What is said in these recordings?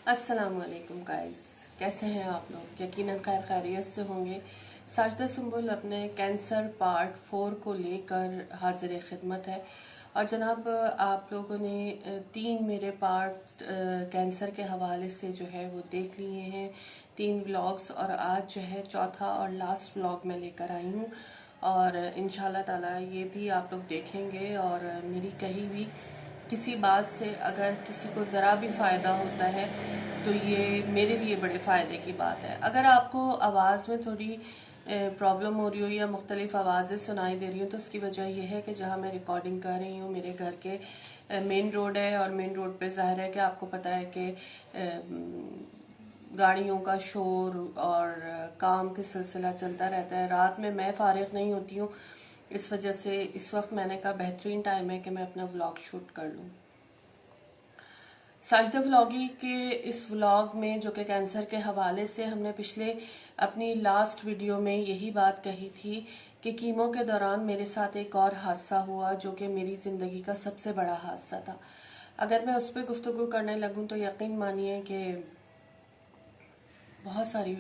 अस्सलामुअलैकुम गाइस, कैसे हैं आप लोग। यकीनन खैर खैरियत से होंगे। साजिदा सुंबुल अपने कैंसर पार्ट 4 को लेकर हाजिर खिदमत है। और जनाब, आप लोगों ने 3 मेरे पार्ट कैंसर के हवाले से जो है वो देख लिए हैं, 3 व्लॉग्स, और आज जो है चौथा और लास्ट व्लॉग मैं लेकर आई हूँ। और इंशाल्लाह ताला ये भी आप लोग देखेंगे। और मेरी कही भी किसी बात से अगर किसी को ज़रा भी फ़ायदा होता है तो ये मेरे लिए बड़े फ़ायदे की बात है। अगर आपको आवाज़ में थोड़ी प्रॉब्लम हो रही हो या मुख्तलिफ आवाज़ें सुनाई दे रही हो तो उसकी वजह यह है कि जहाँ मैं रिकॉर्डिंग कर रही हूँ मेरे घर के मेन रोड है, और मेन रोड पे ज़ाहिर है कि आपको पता है कि गाड़ियों का शोर और काम के सिलसिला चलता रहता है। रात में मैं फारिग नहीं होती हूँ, इस वजह से इस वक्त मैंने कहा बेहतरीन टाइम है कि मैं अपना व्लॉग शूट कर लूँ। साजिदा व्लॉगी के इस व्लॉग में, जो कि कैंसर के हवाले से, हमने पिछले अपनी लास्ट वीडियो में यही बात कही थी कि कीमो के दौरान मेरे साथ एक और हादसा हुआ जो कि मेरी ज़िंदगी का सबसे बड़ा हादसा था। अगर मैं उस पर गुफ्तगू करने लगूँ तो यकीन मानिए कि बहुत सारी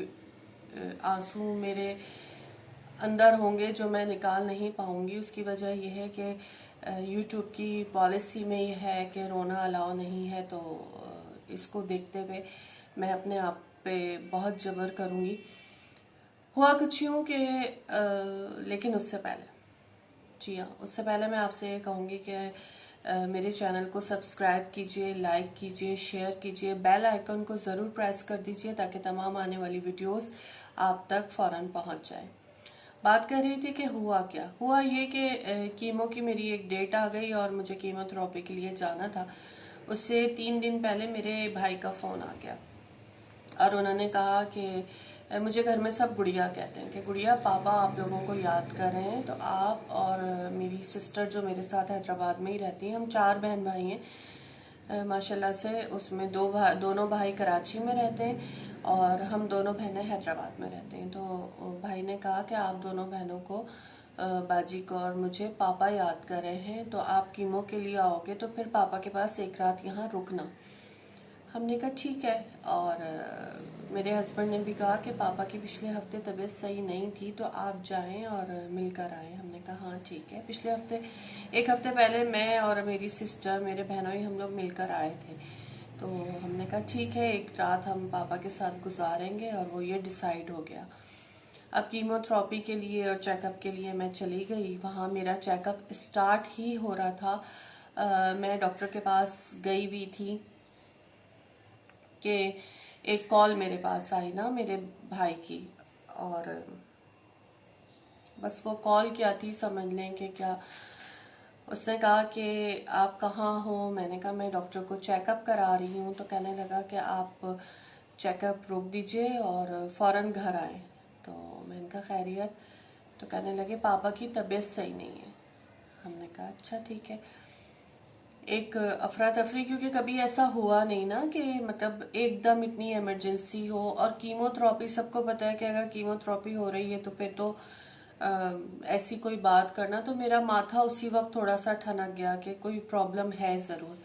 आंसू मेरे अंदर होंगे जो मैं निकाल नहीं पाऊंगी। उसकी वजह यह है कि यूट्यूब की पॉलिसी में यह है कि रोना अलाउ नहीं है, तो इसको देखते हुए मैं अपने आप पे बहुत जबर करूंगी। हुआ कुछ यूँ कि लेकिन उससे पहले, जी हाँ, उससे पहले मैं आपसे ये कहूँगी कि मेरे चैनल को सब्सक्राइब कीजिए, लाइक कीजिए, शेयर कीजिए, बेल आइकन को ज़रूर प्रेस कर दीजिए ताकि तमाम आने वाली वीडियोस आप तक फ़ौरन पहुँच जाए। बात कर रही थी कि हुआ क्या। हुआ ये कि कीमो की मेरी एक डेट आ गई और मुझे कीमोथेरेपी के लिए जाना था। उससे 3 दिन पहले मेरे भाई का फ़ोन आ गया और उन्होंने कहा कि मुझे घर में सब गुड़िया कहते हैं कि गुड़िया, पापा आप लोगों को याद कर रहे हैं। तो आप और मेरी सिस्टर जो मेरे साथ हैदराबाद में ही रहती हैं, हम 4 बहन भाई हैं माशाल्लाह से। उसमें दोनों भाई कराची में रहते हैं और हम दोनों बहनें हैदराबाद में रहते हैं। तो भाई ने कहा कि आप दोनों बहनों को, बाजी को और मुझे, पापा याद कर रहे हैं, तो आप कीमो के लिए आओगे तो फिर पापा के पास एक रात यहाँ रुकना। हमने कहा ठीक है। और मेरे हस्बैंड ने भी कहा कि पापा की पिछले हफ्ते तबीयत सही नहीं थी तो आप जाएं और मिलकर आएं। हमने कहा हाँ ठीक है। पिछले हफ्ते, एक हफ्ते पहले, मैं और मेरी सिस्टर, मेरे बहनों ही हम लोग मिलकर आए थे। तो हमने कहा ठीक है, एक रात हम पापा के साथ गुजारेंगे, और वो ये डिसाइड हो गया। अब कीमोथेरेपी के लिए और चेकअप के लिए मैं चली गई। वहाँ मेरा चेकअप स्टार्ट ही हो रहा था। मैं डॉक्टर के पास गई भी थी कि एक कॉल मेरे पास आई ना मेरे भाई की, और बस वो कॉल क्या थी समझ लें कि क्या। उसने कहा कि आप कहाँ हो। मैंने कहा मैं डॉक्टर को चेकअप करा रही हूँ। तो कहने लगा कि आप चेकअप रोक दीजिए और फ़ौरन घर आए। तो मैंने कहा खैरियत। तो कहने लगे पापा की तबीयत सही नहीं है। हमने कहा अच्छा ठीक है। एक अफरा तफरी, क्योंकि कभी ऐसा हुआ नहीं ना कि मतलब एकदम इतनी इमरजेंसी हो। और कीमोथेरेपी, सबको पता है कि अगर कीमोथेरेपी हो रही है तो फिर तो ऐसी कोई बात करना। तो मेरा माथा उसी वक्त थोड़ा सा ठनक गया कि कोई प्रॉब्लम है ज़रूर।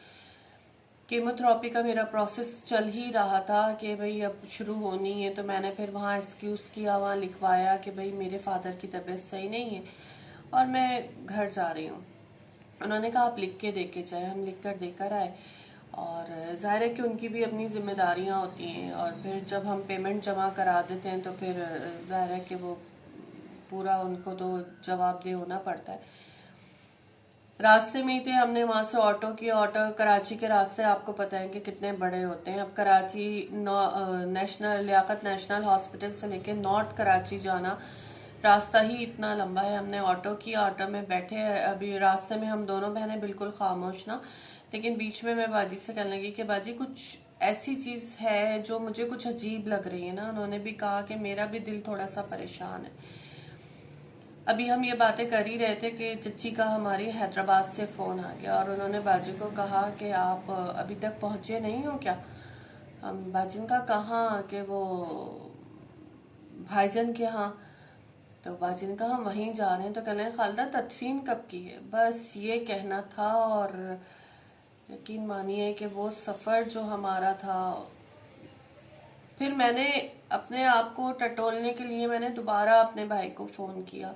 कीमोथेरेपी का मेरा प्रोसेस चल ही रहा था कि भाई अब शुरू होनी है। तो मैंने फिर वहाँ एक्सक्यूज़ किया, वहाँ लिखवाया कि भाई मेरे फादर की तबीयत सही नहीं है और मैं घर जा रही हूँ। उन्होंने कहा आप लिख के दे के जाए। हम लिख कर देकर आए। और जाहिर है कि उनकी भी अपनी जिम्मेदारियां होती हैं, और फिर जब हम पेमेंट जमा करा देते हैं तो फिर जाहिर है कि वो पूरा उनको तो जवाबदेह होना पड़ता है। रास्ते में ही थे, हमने वहां से ऑटो किया। ऑटो, कराची के रास्ते आपको पता है कि कितने बड़े होते हैं। अब Karachi national Liaquat national hospital से लेके नॉर्थ कराची जाना रास्ता ही इतना लंबा है। हमने ऑटो किया, ऑटो में बैठे। अभी रास्ते में हम दोनों बहनें बिल्कुल खामोश ना, लेकिन बीच में मैं बाजी से कहने लगी कि बाजी कुछ ऐसी चीज है जो मुझे कुछ अजीब लग रही है ना। उन्होंने भी कहा कि मेरा भी दिल थोड़ा सा परेशान है। अभी हम ये बातें कर ही रहे थे कि चच्ची का हमारी हैदराबाद से फोन आ गया और उन्होंने बाजी को कहा कि आप अभी तक पहुंचे नहीं हो क्या। हम बाजिन का कहाँ कि वो भाईजन के यहाँ। तो बाजिन का हम वहीं जा रहे हैं। तो कहने लगे खालदा तदफीन कब की है। बस ये कहना था। और यकीन मानिए कि वो सफ़र जो हमारा था फिर मैंने अपने आप को टटोलने के लिए मैंने दोबारा अपने भाई को फोन किया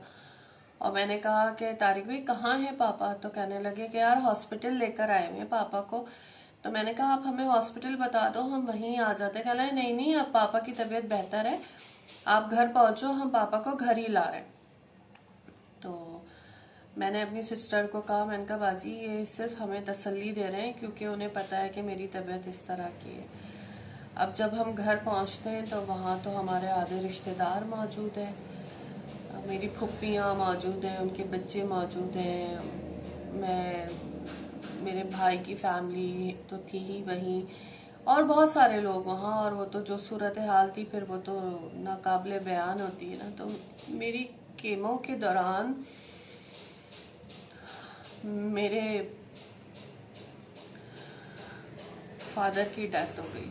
और मैंने कहा कि तारिक भाई कहाँ है पापा। तो कहने लगे कि यार हॉस्पिटल लेकर आए हुए हैं पापा को। तो मैंने कहा आप हमें हॉस्पिटल बता दो, हम वहीं आ जाते। कहला है नहीं नहीं, अब पापा की तबीयत बेहतर है, आप घर पहुंचो, हम पापा को घर ही ला रहे हैं। तो मैंने अपनी सिस्टर को कहा, मैंने कहा बाजी ये सिर्फ हमें तसल्ली दे रहे हैं क्योंकि उन्हें पता है कि मेरी तबीयत इस तरह की है। अब जब हम घर पहुंचते हैं तो वहाँ तो हमारे आधे रिश्तेदार मौजूद हैं, मेरी फुप्पियाँ मौजूद हैं, उनके बच्चे मौजूद हैं, मैं मेरे भाई की फैमिली तो थी ही वहीं और बहुत सारे लोग वहाँ। और वो तो जो सूरत हाल थी फिर वो तो नाकाबिले बयान होती है ना। तो मेरी केमो के दौरान मेरे फादर की डेथ हो गई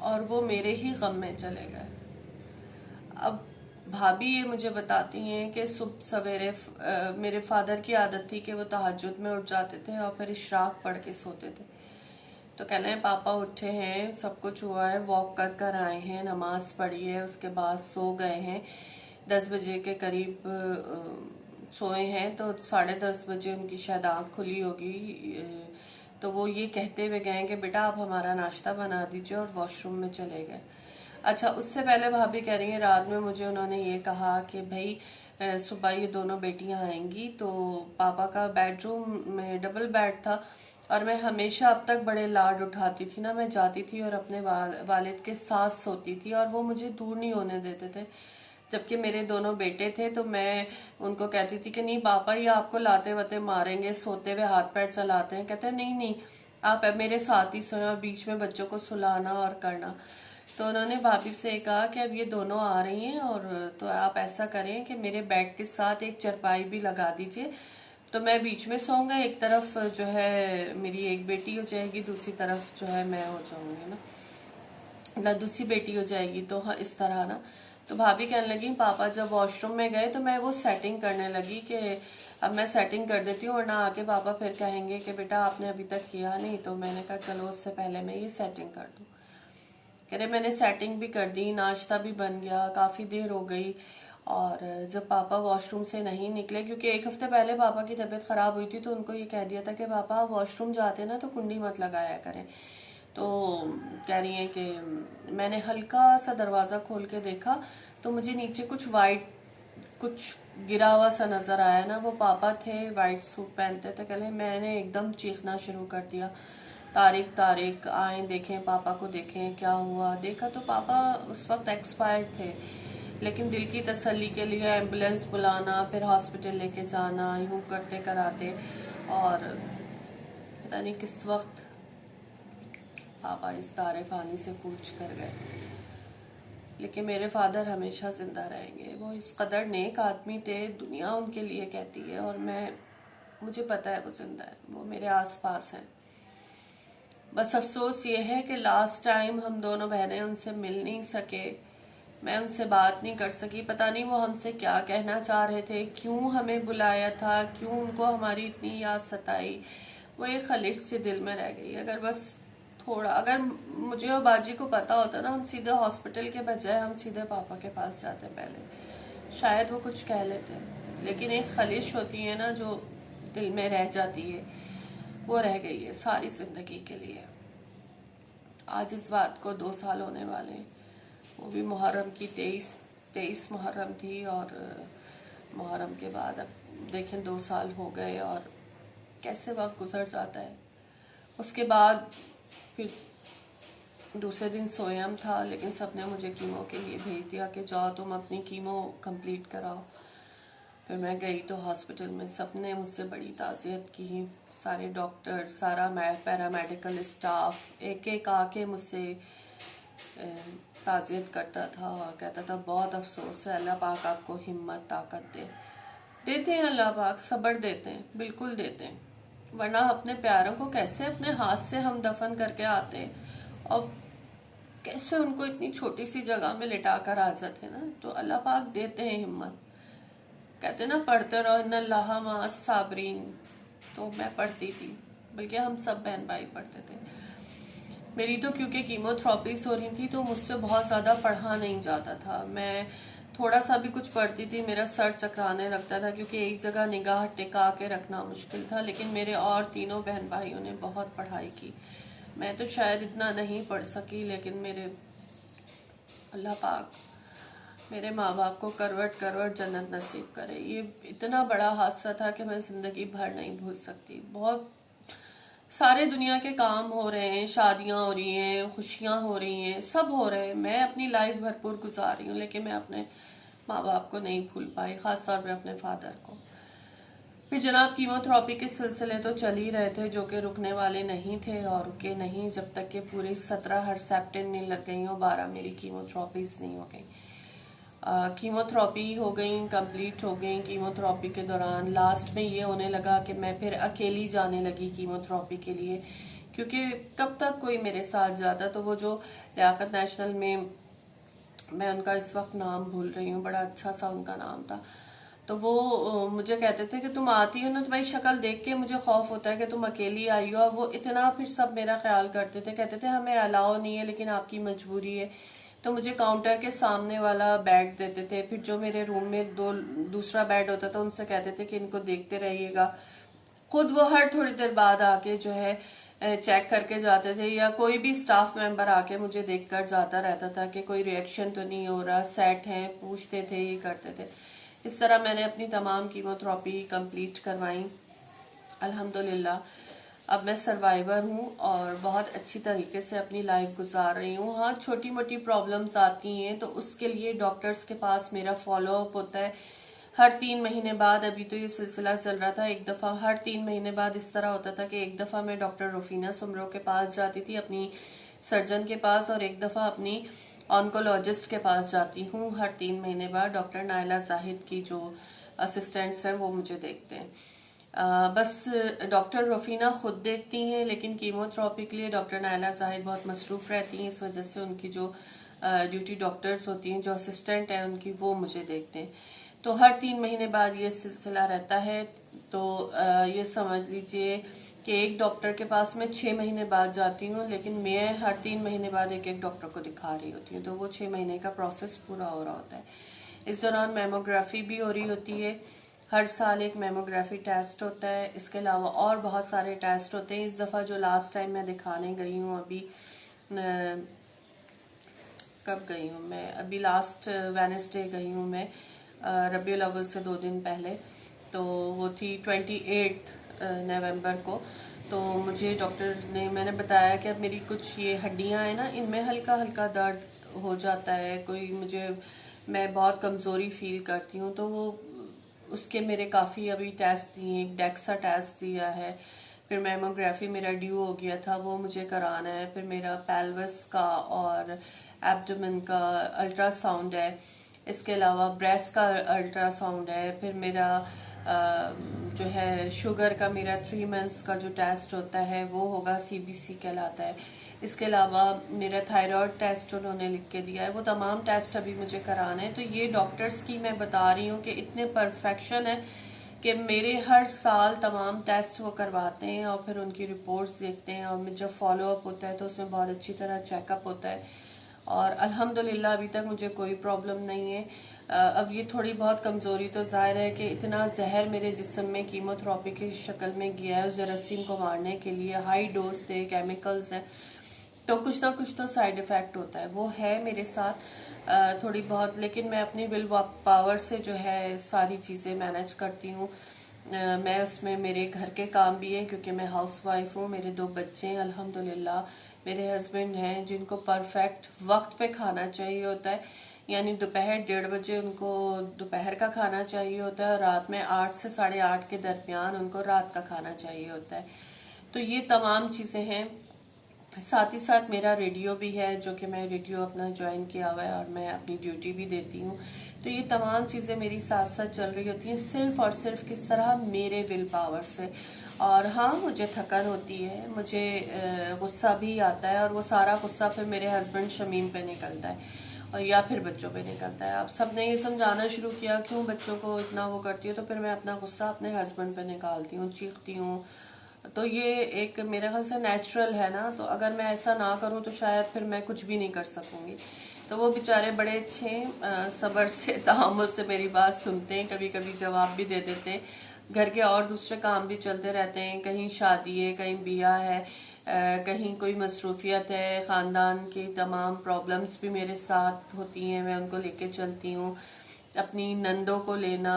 और वो मेरे ही गम में चले गए। अब भाभी ये मुझे बताती हैं कि सुबह सवेरे मेरे फादर की आदत थी कि वो तहज्जुद में उठ जाते थे और फिर इशराक पढ़ के सोते थे। तो कह रहे हैं पापा उठे हैं, सब कुछ हुआ है, वॉक कर कर आए हैं, नमाज पढ़ी है, उसके बाद सो गए हैं, 10 बजे के करीब सोए हैं। तो 10:30 बजे उनकी शायद आँख खुली होगी। तो वो ये कहते हुए गए कि बेटा आप हमारा नाश्ता बना दीजिए, और वॉशरूम में चले गए। अच्छा, उससे पहले भाभी कह रही है रात में मुझे उन्होंने ये कहा कि भाई सुबह ये दोनों बेटियां आएंगी। तो पापा का बेडरूम में डबल बेड था और मैं हमेशा अब तक बड़े लाड उठाती थी ना, मैं जाती थी और अपने वालिद के साथ सोती थी और वो मुझे दूर नहीं होने देते थे। जबकि मेरे दोनों बेटे थे तो मैं उनको कहती थी कि नहीं पापा ये आपको लाते वाते मारेंगे, सोते हुए हाथ पैर चलाते हैं। कहते हैं नहीं नहीं, आप मेरे साथ ही सोए, और बीच में बच्चों को सुलाना और करना। तो उन्होंने भाभी से कहा कि अब ये दोनों आ रही हैं और तो आप ऐसा करें कि मेरे बेड के साथ एक चारपाई भी लगा दीजिए, तो मैं बीच में सोऊंगा, एक तरफ जो है मेरी एक बेटी हो जाएगी, दूसरी तरफ जो है मैं हो जाऊंगी ना, मतलब दूसरी बेटी हो जाएगी। तो हाँ इस तरह ना। तो भाभी कहने लगी पापा जब वॉशरूम में गए तो मैं वो सेटिंग करने लगी कि अब मैं सेटिंग कर देती हूँ वरना आके पापा फिर कहेंगे कि बेटा आपने अभी तक किया नहीं। तो मैंने कहा चलो उससे पहले मैं ये सेटिंग कर दूँ। कह रहे मैंने सेटिंग भी कर दी, नाश्ता भी बन गया, काफ़ी देर हो गई। और जब पापा वॉशरूम से नहीं निकले, क्योंकि एक हफ्ते पहले पापा की तबीयत ख़राब हुई थी, तो उनको ये कह दिया था कि पापा वॉशरूम जाते ना तो कुंडी मत लगाया करें। तो कह रही हैं कि मैंने हल्का सा दरवाज़ा खोल के देखा तो मुझे नीचे कुछ वाइट कुछ गिरा हुआ सा नजर आया ना, वो पापा थे, वाइट सूट पहनते थे। कहले मैंने एकदम चीखना शुरू कर दिया, तारिक तारिक आए देखें, पापा को देखें क्या हुआ। देखा तो पापा उस वक्त एक्सपायर्ड थे, लेकिन दिल की तसल्ली के लिए एम्बुलेंस बुलाना, फिर हॉस्पिटल लेके जाना, यूं करते कराते और पता नहीं किस वक्त पापा इस दारे फानी से कूच कर गए। लेकिन मेरे फादर हमेशा जिंदा रहेंगे, वो इस कदर नेक आदमी थे, दुनिया उनके लिए कहती है, और मुझे पता है वो जिंदा है, वो मेरे आसपास हैं। बस अफसोस ये है कि लास्ट टाइम हम दोनों बहनें उनसे मिल नहीं सके, मैं उनसे बात नहीं कर सकी। पता नहीं वो हमसे क्या कहना चाह रहे थे, क्यों हमें बुलाया था, क्यों उनको हमारी इतनी याद सताई, वो एक खलिश से दिल में रह गई। अगर बस थोड़ा, अगर मुझे और बाजी को पता होता ना, हम सीधे हॉस्पिटल के बजाय हम सीधे पापा के पास जाते पहले, शायद वो कुछ कह लेते। लेकिन एक खलिश होती है ना जो दिल में रह जाती है, वो रह गई है सारी जिंदगी के लिए। आज इस बात को 2 साल होने वाले हैं, वो भी मुहर्रम की 23 मुहर्रम थी, और मुहर्रम के बाद अब देखें 2 साल हो गए और कैसे वक्त गुजर जाता है। उसके बाद फिर दूसरे दिन सोयम था, लेकिन सबने मुझे कीमो के लिए भेज दिया कि जाओ तुम अपनी कीमो कंप्लीट कराओ। फिर मैं गई तो हॉस्पिटल में सबने मुझसे बड़ी ताज़ियत की, सारे डॉक्टर, सारा पैरामेडिकल स्टाफ एक एक आके मुझसे ताज़ियत करता था और कहता था बहुत अफसोस है, अल्लाह पाक आपको हिम्मत ताकत देते हैं, अल्लाह पाक सब्र देते हैं, बिल्कुल देते हैं, वरना अपने प्यारों को कैसे अपने हाथ से हम दफन करके आते हैं और कैसे उनको इतनी छोटी सी जगह में लिटा कर आ जाते ना। तो अल्लाह पाक देते हैं हिम्मत। कहते ना पढ़ते रहो इन्नल्लाह मअस साबरीन, तो मैं पढ़ती थी, बल्कि हम सब बहन भाई पढ़ते थे। मेरी तो क्योंकि कीमोथेरेपीज हो रही थी तो मुझसे बहुत ज़्यादा पढ़ा नहीं जाता था। मैं थोड़ा सा भी कुछ पढ़ती थी मेरा सर चकराने लगता था, क्योंकि एक जगह निगाह टिका के रखना मुश्किल था। लेकिन मेरे और तीनों बहन भाइयों ने बहुत पढ़ाई की। मैं तो शायद इतना नहीं पढ़ सकी, लेकिन मेरे अल्लाह पाक मेरे माँ बाप को करवट करवट जन्नत नसीब करे। ये इतना बड़ा हादसा था कि मैं जिंदगी भर नहीं भूल सकती। बहुत सारे दुनिया के काम हो रहे हैं, शादियां हो रही हैं, खुशियां हो रही हैं, सब हो रहे हैं, मैं अपनी लाइफ भरपूर गुजार रही हूँ, लेकिन मैं अपने माँ बाप को नहीं भूल पाई, खासतौर पे अपने फादर को। फिर जनाब कीमोथेरेपी के सिलसिले तो चल ही रहे थे, जो कि रुकने वाले नहीं थे और रुके नहीं जब तक कि पूरी 17 हर्सेप्टिन नहीं लग गई और 12 मेरी कीमोथेरेपीज नहीं हो गई। कीमोथेरेपी हो गई, कंप्लीट हो गई। कीमोथेरेपी के दौरान लास्ट में ये होने लगा कि मैं फिर अकेली जाने लगी कीमोथेरेपी के लिए, क्योंकि कब तक कोई मेरे साथ जाता। तो वो जो लियाकत नेशनल में, मैं उनका इस वक्त नाम भूल रही हूँ, बड़ा अच्छा सा उनका नाम था, तो वो मुझे कहते थे कि तुम आती हो ना, तुम्हारी शक्ल देख के मुझे खौफ होता है कि तुम अकेली आई हो। और वो इतना फिर सब मेरा ख्याल करते थे, कहते थे हमें अलाउ नहीं है लेकिन आपकी मजबूरी है। तो मुझे काउंटर के सामने वाला बेड देते थे। फिर जो मेरे रूम में दूसरा बेड होता था, उनसे कहते थे कि इनको देखते रहिएगा। खुद वो हर थोड़ी देर बाद आके जो है चेक करके जाते थे, या कोई भी स्टाफ मेंबर आके मुझे देखकर जाता रहता था कि कोई रिएक्शन तो नहीं हो रहा, सेट है, पूछते थे, ये करते थे। इस तरह मैंने अपनी तमाम कीमोथेरेपी कंप्लीट करवाई अल्हम्दुलिल्लाह। अब मैं सर्वाइवर हूँ और बहुत अच्छी तरीके से अपनी लाइफ गुजार रही हूँ। हाँ, छोटी मोटी प्रॉब्लम्स आती हैं तो उसके लिए डॉक्टर्स के पास मेरा फॉलो अप होता है हर 3 महीने बाद। अभी तो ये सिलसिला चल रहा था, एक दफा हर 3 महीने बाद इस तरह होता था कि एक दफा मैं डॉक्टर रुफीना सुमरो के पास जाती थी, अपनी सर्जन के पास, और एक दफा अपनी ऑन्कोलॉजिस्ट के पास जाती हूँ हर 3 महीने बाद। डॉक्टर नायला जाहिद की जो असिस्टेंट्स हैं वो मुझे देखते हैं। बस डॉक्टर रफीना खुद देखती हैं, लेकिन कीमोथेरेपी के लिए डॉक्टर नायला जाहिद बहुत मसरूफ रहती हैं, इस वजह से उनकी जो ड्यूटी डॉक्टर्स होती हैं, जो असिस्टेंट हैं उनकी, वो मुझे देखते हैं। तो हर 3 महीने बाद ये सिलसिला रहता है। तो ये समझ लीजिए कि एक डॉक्टर के पास मैं 6 महीने बाद जाती हूँ, लेकिन मैं हर 3 महीने बाद एक एक डॉक्टर को दिखा रही होती हूँ। तो वो 6 महीने का प्रोसेस पूरा हो रहा होता है। इस दौरान मेमोग्राफी भी हो रही होती है। हर साल एक मेमोग्राफी टेस्ट होता है। इसके अलावा और बहुत सारे टेस्ट होते हैं। इस दफ़ा जो लास्ट टाइम मैं दिखाने गई हूँ, अभी कब गई हूँ मैं, अभी लास्ट वेडनेसडे गई हूँ मैं, रबीउल अव्वल से 2 दिन पहले। तो वो थी 28 नवंबर को। तो मुझे डॉक्टर ने, मैंने बताया कि अब मेरी कुछ ये हड्डियां हैं ना, इनमें हल्का हल्का दर्द हो जाता है, कोई मुझे, मैं बहुत कमज़ोरी फील करती हूँ। तो वो उसके मेरे काफ़ी अभी टेस्ट दिए, एक डेक्सा टेस्ट दिया है, फिर मेमोग्राफी मेरा ड्यू हो गया था, वो मुझे कराना है, फिर मेरा पेल्विस का और एब्डोमेन का अल्ट्रासाउंड है, इसके अलावा ब्रेस्ट का अल्ट्रासाउंड है, फिर मेरा जो है शुगर का मेरा 3 मंथ्स का जो टेस्ट होता है वो होगा, सीबीसी कहलाता है। इसके अलावा मेरा थायराइड टेस्ट उन्होंने लिख के दिया है, वो तमाम टेस्ट अभी मुझे कराने हैं। तो ये डॉक्टर्स की मैं बता रही हूँ कि इतने परफेक्शन है कि मेरे हर साल तमाम टेस्ट वो करवाते हैं और फिर उनकी रिपोर्ट्स देखते हैं, और जब फॉलो अप होता है तो उसमें बहुत अच्छी तरह चेकअप होता है। और अल्हम्दुलिल्लाह अभी तक मुझे कोई प्रॉब्लम नहीं है। अब ये थोड़ी बहुत कमज़ोरी तो जाहिर है कि इतना जहर मेरे जिस्म में कीमोथेरेपी की शक्ल में गया है, उस जरासीम को मारने के लिए हाई डोज थे, केमिकल्स हैं, तो कुछ ना कुछ तो साइड इफेक्ट होता है, वो है मेरे साथ थोड़ी बहुत। लेकिन मैं अपनी विल पावर से जो है सारी चीज़ें मैनेज करती हूँ। मैं उसमें, मेरे घर के काम भी हैं क्योंकि मैं हाउस वाइफ हूँ, मेरे 2 बच्चे हैं अल्हम्दुलिल्लाह, मेरे हस्बैंड हैं जिनको परफेक्ट वक्त पे खाना चाहिए होता है, यानी दोपहर 1:30 बजे उनको दोपहर का खाना चाहिए होता है, और रात में 8 से 8:30 के दरमियान उनको रात का खाना चाहिए होता है। तो ये तमाम चीज़ें हैं। साथ ही साथ मेरा रेडियो भी है, जो कि मैं रेडियो अपना ज्वाइन किया हुआ है और मैं अपनी ड्यूटी भी देती हूँ। तो ये तमाम चीज़ें मेरी साथ साथ चल रही होती हैं, सिर्फ और सिर्फ किस तरह, मेरे विल पावर से। और हाँ, मुझे थकन होती है, मुझे गुस्सा भी आता है, और वो सारा गुस्सा फिर मेरे हस्बैंड शमीम पे निकलता है और या फिर बच्चों पे निकलता है। अब सबने ये समझाना शुरू किया क्यों बच्चों को इतना वो करती हो, तो फिर मैं अपना गुस्सा अपने हस्बैंड पे निकालती हूँ, चीखती हूँ, तो ये एक मेरे ख्याल से नेचुरल है ना, तो अगर मैं ऐसा ना करूं तो शायद फिर मैं कुछ भी नहीं कर सकूंगी। तो वो बेचारे बड़े अच्छे सब्र से तहम्मुल से मेरी बात सुनते हैं, कभी कभी जवाब भी दे देते हैं। घर के और दूसरे काम भी चलते रहते हैं, कहीं शादी है, कहीं बिया है, कहीं कोई मसरूफियत है, ख़ानदान की तमाम प्रॉब्लम्स भी मेरे साथ होती हैं, मैं उनको लेके चलती हूँ। अपनी नंदों को लेना,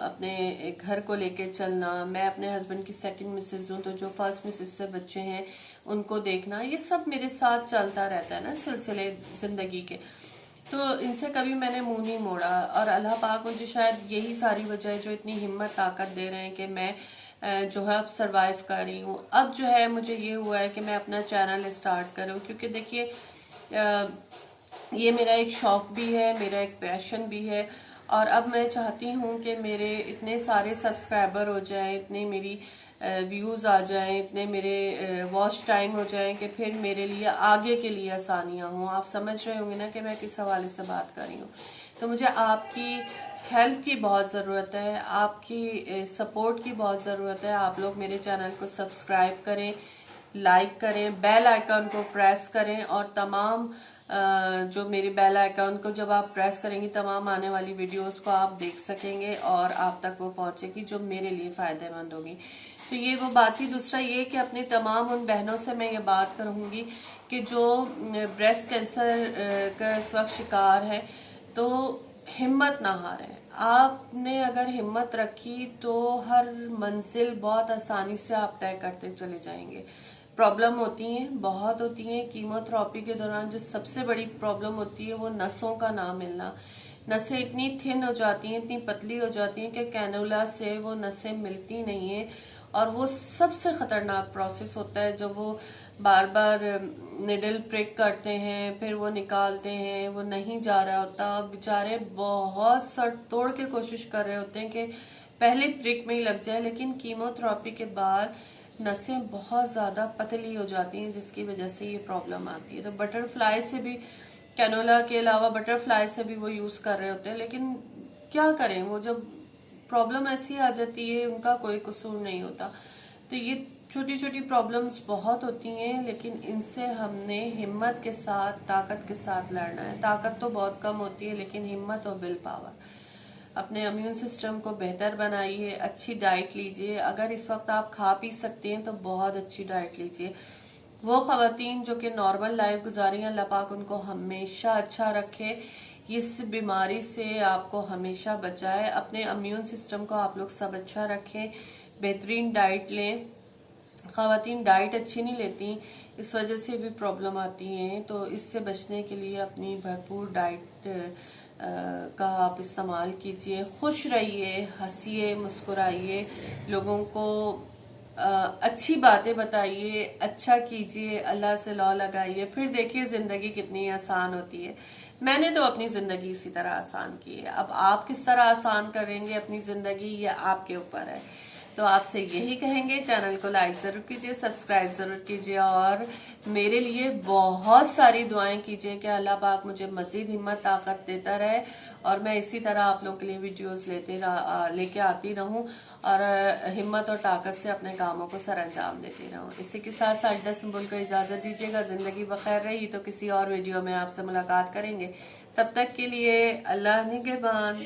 अपने घर को लेके चलना, मैं अपने हस्बैंड की सेकंड मिसेज हूँ, तो जो फर्स्ट मिसेज से बच्चे हैं उनको देखना, ये सब मेरे साथ चलता रहता है ना सिलसिले जिंदगी के। तो इनसे कभी मैंने मुंह नहीं मोड़ा, और अल्लाह पाक मुझे शायद यही सारी वजह है जो इतनी हिम्मत ताकत दे रहे हैं कि मैं जो है अब सरवाइव कर रही हूँ। अब जो है मुझे ये हुआ है कि मैं अपना चैनल स्टार्ट करूँ, क्योंकि देखिए ये मेरा एक शौक भी है, मेरा एक पैशन भी है, और अब मैं चाहती हूँ कि मेरे इतने सारे सब्सक्राइबर हो जाएं, इतने मेरी व्यूज़ आ जाएं, इतने मेरे वॉच टाइम हो जाएं कि फिर मेरे लिए आगे के लिए आसानियाँ हों। आप समझ रहे होंगे ना कि मैं किस हवाले से बात कर रही हूँ। तो मुझे आपकी हेल्प की बहुत ज़रूरत है, आपकी सपोर्ट की बहुत ज़रूरत है। आप लोग मेरे चैनल को सब्सक्राइब करें, लाइक करें, बेल आइकन को प्रेस करें, और तमाम जो मेरे बेल आइकन को जब आप प्रेस करेंगी तमाम आने वाली वीडियोस को आप देख सकेंगे और आप तक वो पहुंचेगी जो मेरे लिए फायदेमंद होगी। तो ये वो बात ही। दूसरा ये कि अपनी तमाम उन बहनों से मैं ये बात करूंगी कि जो ब्रेस्ट कैंसर का इस वक्त शिकार है, तो हिम्मत ना हारें। आपने अगर हिम्मत रखी तो हर मंजिल बहुत आसानी से आप तय करते चले जाएंगे। प्रॉब्लम होती हैं, बहुत होती हैं। कीमोथेरेपी के दौरान जो सबसे बड़ी प्रॉब्लम होती है वो नसों का ना मिलना। नसें इतनी थिन हो जाती हैं, इतनी पतली हो जाती हैं कि कैनुला से वो नसें मिलती नहीं है, और वो सबसे खतरनाक प्रोसेस होता है जब वो बार बार निडल प्रिक करते हैं, फिर वो निकालते हैं, वो नहीं जा रहा होता। बेचारे बहुत सर तोड़ के कोशिश कर रहे होते हैं कि पहले प्रिक में ही लग जाए, लेकिन कीमोथेरेपी के बाद नसें बहुत ज्यादा पतली हो जाती हैं, जिसकी वजह से ये प्रॉब्लम आती है। तो बटरफ्लाई से भी, कैनोला के अलावा बटरफ्लाई से भी वो यूज कर रहे होते हैं, लेकिन क्या करें, वो जब प्रॉब्लम ऐसी आ जाती है उनका कोई कसूर नहीं होता। तो ये छोटी छोटी प्रॉब्लम्स बहुत होती हैं, लेकिन इनसे हमने हिम्मत के साथ, ताकत के साथ लड़ना है। ताकत तो बहुत कम होती है, लेकिन हिम्मत और विल पावर। अपने इम्यून सिस्टम को बेहतर बनाइए, अच्छी डाइट लीजिए। अगर इस वक्त आप खा पी सकते हैं तो बहुत अच्छी डाइट लीजिए। वो खवातीन जो कि नॉर्मल लाइफ गुजारी हैं, अल्लाह पाक उनको हमेशा अच्छा रखे, इस बीमारी से आपको हमेशा बचाए। अपने इम्यून सिस्टम को आप लोग सब अच्छा रखें, बेहतरीन डाइट लें। खवातीन डाइट अच्छी नहीं लेती, इस वजह से भी प्रॉब्लम आती हैं। तो इससे बचने के लिए अपनी भरपूर डाइट का आप इस्तेमाल कीजिए। खुश रहिए, हंसिए, मुस्कुराइए, लोगों को अच्छी बातें बताइए, अच्छा कीजिए, अल्लाह से लौ लगाइए, फिर देखिए जिंदगी कितनी आसान होती है। मैंने तो अपनी जिंदगी इसी तरह आसान की है। अब आप किस तरह आसान करेंगे अपनी जिंदगी, ये आपके ऊपर है। तो आपसे यही कहेंगे, चैनल को लाइक जरूर कीजिए, सब्सक्राइब जरूर कीजिए, और मेरे लिए बहुत सारी दुआएं कीजिए कि अल्लाह पाक मुझे मजीद हिम्मत ताकत देता रहे, और मैं इसी तरह आप लोगों के लिए वीडियोस लेके आती रहूं, और हिम्मत और ताकत से अपने कामों को सर अंजाम देती रहूं। इसी के साथ साजदा सुंबुल को इजाजत दीजिएगा। जिंदगी बखैर रही तो किसी और वीडियो में आपसे मुलाकात करेंगे। तब तक के लिए अल्लाह निगहबान।